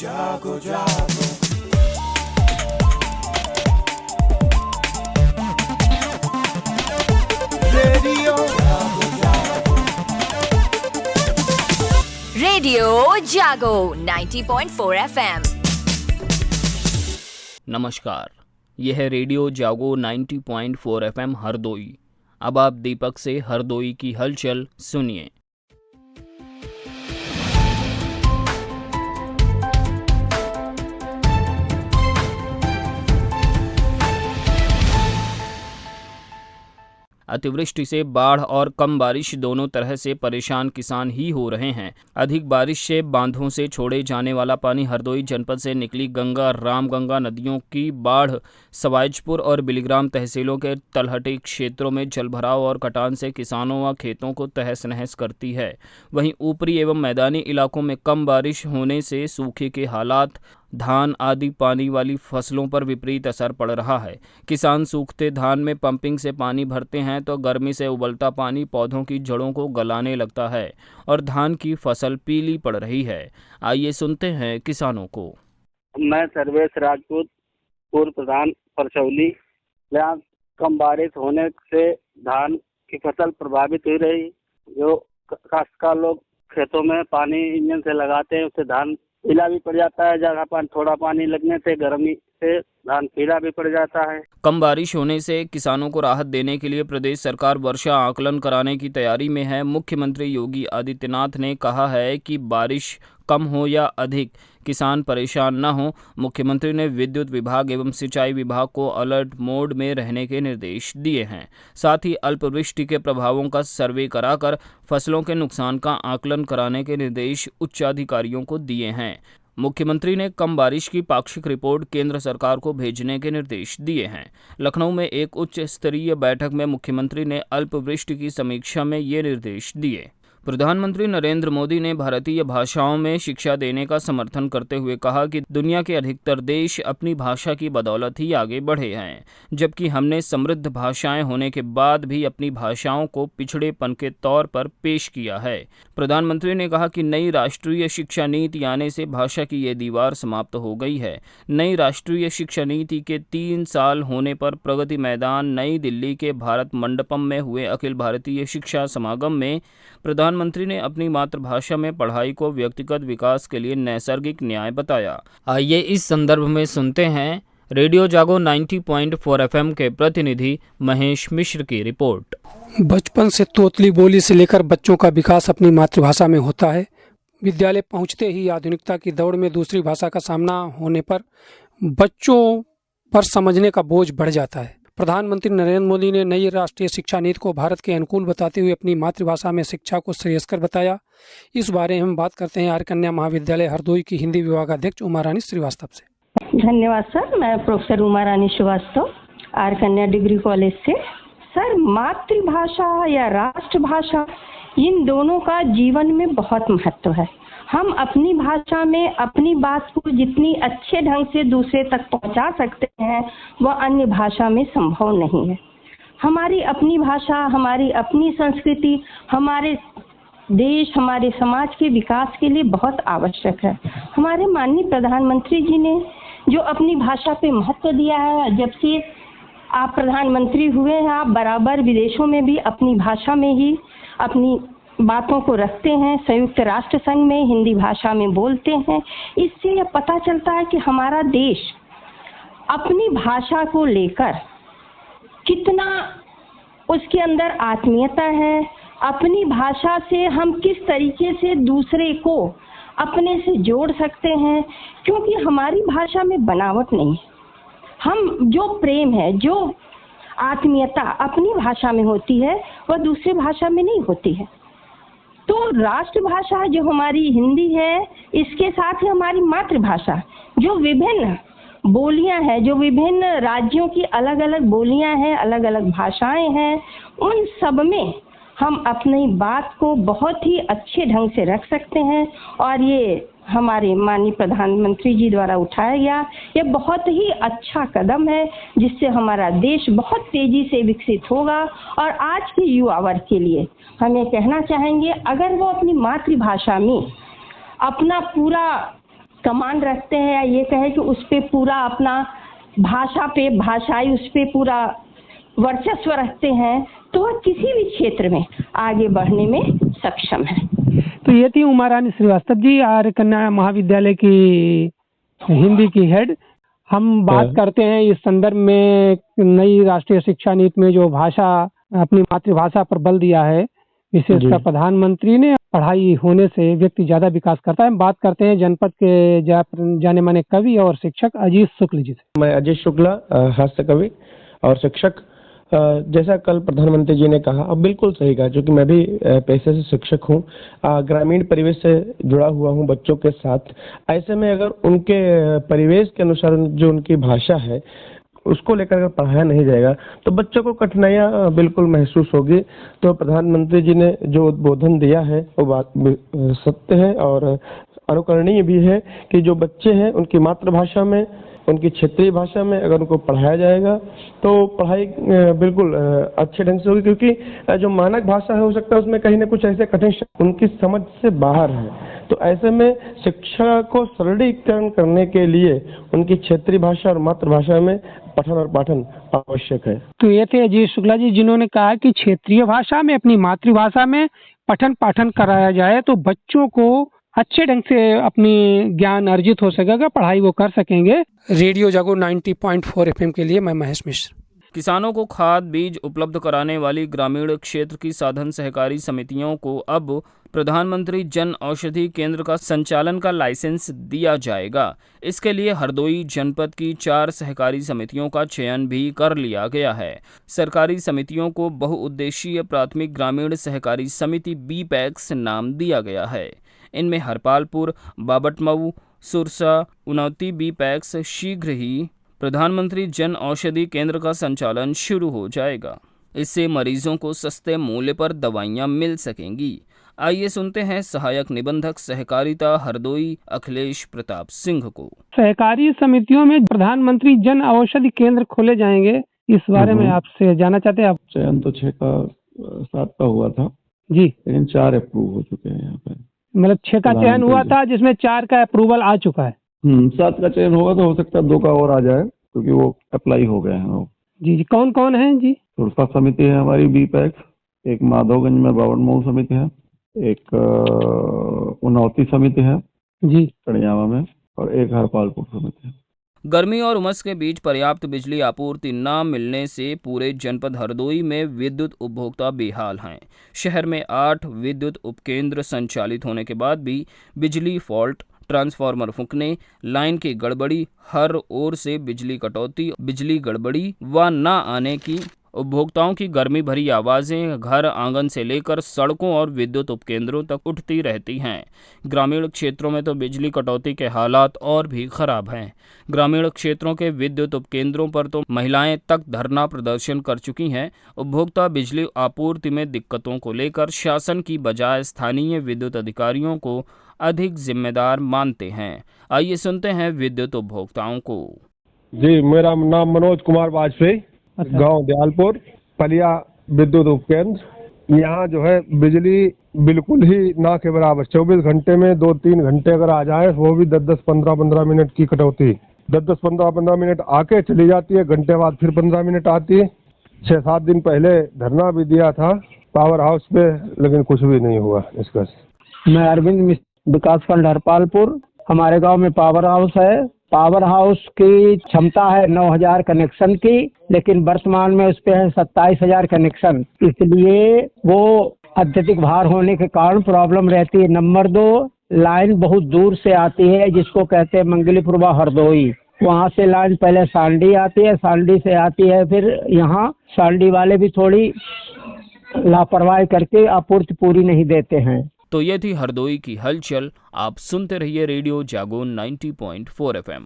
जागो जागो रेडियो जागो जागो रेडियो जागो 90.4 FM। नमस्कार, यह है रेडियो जागो 90.4 FM हरदोई। अब आप दीपक से हरदोई की हलचल सुनिए। अतिवृष्टि से बाढ़ और कम बारिश दोनों तरह से परेशान किसान ही हो रहे हैं। अधिक बारिश से बांधों से छोड़े जाने वाला पानी हरदोई जनपद से निकली गंगा रामगंगा नदियों की बाढ़ सवाइजपुर और बिलीग्राम तहसीलों के तलहटी क्षेत्रों में जलभराव और कटान से किसानों व खेतों को तहस नहस करती है। वहीं ऊपरी एवं मैदानी इलाकों में कम बारिश होने से सूखे के हालात, धान आदि पानी वाली फसलों पर विपरीत असर पड़ रहा है। किसान सूखते धान में पंपिंग से पानी भरते हैं तो गर्मी से उबलता पानी पौधों की जड़ों को गलाने लगता है और धान की फसल पीली पड़ रही है। आइए सुनते हैं किसानों को। मैं सर्वेश राजपूत, पूर्व प्रधान परसौली। यहाँ कम बारिश होने से धान की फसल प्रभावित हो रही। जो काश्तकार लोग खेतों में पानी इंजन से लगाते हैं उससे धान पीला भी पड़ जाता है। जगह थोड़ा पानी लगने से गर्मी से धान पीला भी पड़ जाता है। कम बारिश होने से किसानों को राहत देने के लिए प्रदेश सरकार वर्षा आकलन कराने की तैयारी में है। मुख्यमंत्री योगी आदित्यनाथ ने कहा है कि बारिश कम हो या अधिक, किसान परेशान न हो। मुख्यमंत्री ने विद्युत विभाग एवं सिंचाई विभाग को अलर्ट मोड में रहने के निर्देश दिए हैं। साथ ही अल्पवृष्टि के प्रभावों का सर्वे कराकर फसलों के नुकसान का आकलन कराने के निर्देश उच्चाधिकारियों को दिए हैं। मुख्यमंत्री ने कम बारिश की पाक्षिक रिपोर्ट केंद्र सरकार को भेजने के निर्देश दिए हैं। लखनऊ में एक उच्च स्तरीय बैठक में मुख्यमंत्री ने अल्पवृष्टि की समीक्षा में ये निर्देश दिए। प्रधानमंत्री नरेंद्र मोदी ने भारतीय भाषाओं में शिक्षा देने का समर्थन करते हुए कहा कि दुनिया के अधिकतर देश अपनी भाषा की बदौलत ही आगे बढ़े हैं, जबकि हमने समृद्ध भाषाएं होने के बाद भी अपनी भाषाओं को पिछड़ेपन के तौर पर पेश किया है। प्रधानमंत्री ने कहा कि नई राष्ट्रीय शिक्षा नीति आने से भाषा की ये दीवार समाप्त हो गई है। नई राष्ट्रीय शिक्षा नीति के 3 साल होने पर प्रगति मैदान नई दिल्ली के भारत मंडपम में हुए अखिल भारतीय शिक्षा समागम में प्रधानमंत्री ने अपनी मातृभाषा में पढ़ाई को व्यक्तिगत विकास के लिए नैसर्गिक न्याय बताया। आइए इस संदर्भ में सुनते हैं रेडियो जागो 90.4 FM के प्रतिनिधि महेश मिश्र की रिपोर्ट। बचपन से तोतली बोली से लेकर बच्चों का विकास अपनी मातृभाषा में होता है। विद्यालय पहुंचते ही आधुनिकता की दौड़ में दूसरी भाषा का सामना होने पर बच्चों पर समझने का बोझ बढ़ जाता है। प्रधानमंत्री नरेंद्र मोदी ने नई राष्ट्रीय शिक्षा नीति को भारत के अनुकूल बताते हुए अपनी मातृभाषा में शिक्षा को श्रेयस्कर बताया। इस बारे में हम बात करते हैं आर्य कन्या महाविद्यालय हरदोई की हिंदी विभागाध्यक्ष उमा रानी श्रीवास्तव से। धन्यवाद सर। मैं प्रोफेसर उमा रानी श्रीवास्तव, आर्य कन्या डिग्री कॉलेज से। सर, मातृभाषा या राष्ट्रभाषा, इन दोनों का जीवन में बहुत महत्व है। हम अपनी भाषा में अपनी बात को जितनी अच्छे ढंग से दूसरे तक पहुंचा सकते हैं वह अन्य भाषा में संभव नहीं है। हमारी अपनी भाषा, हमारी अपनी संस्कृति हमारे देश, हमारे समाज के विकास के लिए बहुत आवश्यक है। हमारे माननीय प्रधानमंत्री जी ने जो अपनी भाषा पे महत्व दिया है, जब से आप प्रधानमंत्री हुए हैं, आप बराबर विदेशों में भी अपनी भाषा में ही अपनी बातों को रखते हैं। संयुक्त राष्ट्र संघ में हिंदी भाषा में बोलते हैं। इससे यह पता चलता है कि हमारा देश अपनी भाषा को लेकर कितना उसके अंदर आत्मीयता है। अपनी भाषा से हम किस तरीके से दूसरे को अपने से जोड़ सकते हैं, क्योंकि हमारी भाषा में बनावट नहीं है। हम जो प्रेम है, जो आत्मीयता अपनी भाषा में होती है वह दूसरी भाषा में नहीं होती है। तो राष्ट्रभाषा जो हमारी हिंदी है, इसके साथ ही हमारी मातृभाषा, जो विभिन्न बोलियां हैं, जो विभिन्न राज्यों की अलग अलग बोलियां हैं, अलग अलग भाषाएं हैं, उन सब में हम अपनी बात को बहुत ही अच्छे ढंग से रख सकते हैं। और ये हमारे माननीय प्रधानमंत्री जी द्वारा उठाया गया ये बहुत ही अच्छा कदम है, जिससे हमारा देश बहुत तेजी से विकसित होगा। और आज के युवा वर्ग के लिए हम ये कहना चाहेंगे, अगर वो अपनी मातृभाषा में अपना पूरा कमांड रखते हैं या ये कहे कि उस पे पूरा अपना भाषाई उस पे पूरा वर्चस्व रखते हैं, तो वह किसी भी क्षेत्र में आगे बढ़ने में सक्षम है। तो ये थी उमा रानी श्रीवास्तव जी, आर्य कन्या महाविद्यालय की हिंदी की हेड। हम बात करते हैं इस संदर्भ में नई राष्ट्रीय शिक्षा नीति में जो भाषा, अपनी मातृभाषा पर बल दिया है, विशेषकर प्रधानमंत्री ने। पढ़ाई होने से व्यक्ति ज्यादा विकास करता है। हम बात करते हैं जनपद के जाने माने कवि और शिक्षक अजीत शुक्ल जी से। मैं अजीत शुक्ला, हास्य कवि और शिक्षक। जैसा कल प्रधानमंत्री जी ने कहा, अब बिल्कुल सही कहा, क्योंकि मैं भी पेशे से शिक्षक हूँ, ग्रामीण परिवेश से जुड़ा हुआ हूँ बच्चों के साथ। ऐसे में अगर उनके परिवेश के अनुसार जो उनकी भाषा है उसको लेकर अगर पढ़ाया नहीं जाएगा तो बच्चों को कठिनाइयाँ बिल्कुल महसूस होगी। तो प्रधानमंत्री जी ने जो उद्बोधन दिया है वो बात सत्य है और अनुकरणीय भी है कि जो बच्चे हैं उनकी मातृभाषा में, उनकी क्षेत्रीय भाषा में अगर उनको पढ़ाया जाएगा तो पढ़ाई बिल्कुल अच्छे ढंग से होगी, क्योंकि जो मानक भाषा है हो सकता है उसमें कहीं ना कुछ ऐसे कठिन उनकी समझ से बाहर है। तो ऐसे में शिक्षा को सरलीकरण करने के लिए उनकी क्षेत्रीय भाषा और मातृभाषा में पठन और पाठन आवश्यक है। तो ये थे अजीत शुक्ला जी, जिन्होंने कहा कि क्षेत्रीय भाषा में, अपनी मातृभाषा में पठन पाठन कराया जाए तो बच्चों को अच्छे ढंग से अपनी ज्ञान अर्जित हो सकेगा, पढ़ाई वो कर सकेंगे। रेडियो जागो 90.4 FM के लिए मैं महेश मिश्र। किसानों को खाद बीज उपलब्ध कराने वाली ग्रामीण क्षेत्र की साधन सहकारी समितियों को अब प्रधानमंत्री जन औषधि केंद्र का संचालन का लाइसेंस दिया जाएगा। इसके लिए हरदोई जनपद की 4 सहकारी समितियों का चयन भी कर लिया गया है। सरकारी समितियों को बहुउद्देशीय प्राथमिक ग्रामीण सहकारी समिति बीपैक्स नाम दिया गया है। इनमें हरपालपुर, बाबटमऊ, सुरसा, उनौती बीपैक्स शीघ्र ही प्रधानमंत्री जन औषधि केंद्र का संचालन शुरू हो जाएगा। इससे मरीजों को सस्ते मूल्य पर दवाइयां मिल सकेंगी। आइए सुनते हैं सहायक निबंधक सहकारिता हरदोई अखिलेश प्रताप सिंह को। सहकारी समितियों में प्रधानमंत्री जन औषधि केंद्र खोले जाएंगे, इस बारे में आपसे जानना चाहते हैं। आप चयन तो 6 का 7 का हुआ था जी, लेकिन 4 अप्रूव हो चुके हैं यहाँ पे। मतलब 6 का चयन हुआ था जिसमें 4 का अप्रूवल आ चुका है। 7 का चयन होगा तो हो सकता है 2 का और आ जाए, क्योंकि वो अप्लाई हो गए हैं। जी जी, कौन कौन है जी? सुरसा समिति है हमारी बीपैक्स, एक माधवगंज में बावड़मऊ समिति है, एक उनौती समिति है जी कड़ियावा में, और एक हरपालपुर समिति है। गर्मी और उमस के बीच पर्याप्त बिजली आपूर्ति न मिलने से पूरे जनपद हरदोई में विद्युत उपभोक्ता बेहाल हैं। शहर में 8 विद्युत उपकेंद्र संचालित होने के बाद भी बिजली फॉल्ट, ट्रांसफार्मर फूंकने, लाइन की गड़बड़ी, हर ओर से बिजली कटौती, बिजली गड़बड़ी व न आने की उपभोक्ताओं की गर्मी भरी आवाज़ें घर आंगन से लेकर सड़कों और विद्युत उपकेंद्रों तक उठती रहती हैं। ग्रामीण क्षेत्रों में तो बिजली कटौती के हालात और भी खराब हैं। ग्रामीण क्षेत्रों के विद्युत उपकेंद्रों पर तो महिलाएं तक धरना प्रदर्शन कर चुकी हैं। उपभोक्ता बिजली आपूर्ति में दिक्कतों को लेकर शासन की बजाय स्थानीय विद्युत अधिकारियों को अधिक जिम्मेदार मानते हैं। आइए सुनते हैं विद्युत उपभोक्ताओं को। जी, मेरा नाम मनोज कुमार वाजपेयी, गांव दयालपुर, पलिया विद्युत उपकेंद्र। यहाँ जो है बिजली बिल्कुल ही ना के बराबर, 24 घंटे में 2-3 घंटे अगर आ जाए वो भी 10-15 मिनट की कटौती। 10-15 मिनट आके चली जाती है, घंटे बाद फिर 15 मिनट आती है। 6-7 दिन पहले धरना भी दिया था पावर हाउस पे, लेकिन कुछ भी नहीं हुआ इसका। मैं अरविंद विकास खंड हरपालपुर। हमारे गांव में पावर हाउस है। पावर हाउस की क्षमता है 9000 कनेक्शन की, लेकिन वर्तमान में उस पे है 27000 कनेक्शन। इसलिए वो अत्यधिक भार होने के कारण प्रॉब्लम रहती है। नंबर 2, लाइन बहुत दूर से आती है, जिसको कहते हैं मंगलीपुर हरदोई। वहाँ से लाइन पहले सांडी आती है, सांडी से आती है फिर यहाँ। सांडी वाले भी थोड़ी लापरवाही करके आपूर्ति पूरी नहीं देते हैं। तो ये थी हरदोई की हलचल। आप सुनते रहिए रेडियो जागो 90.4 FM।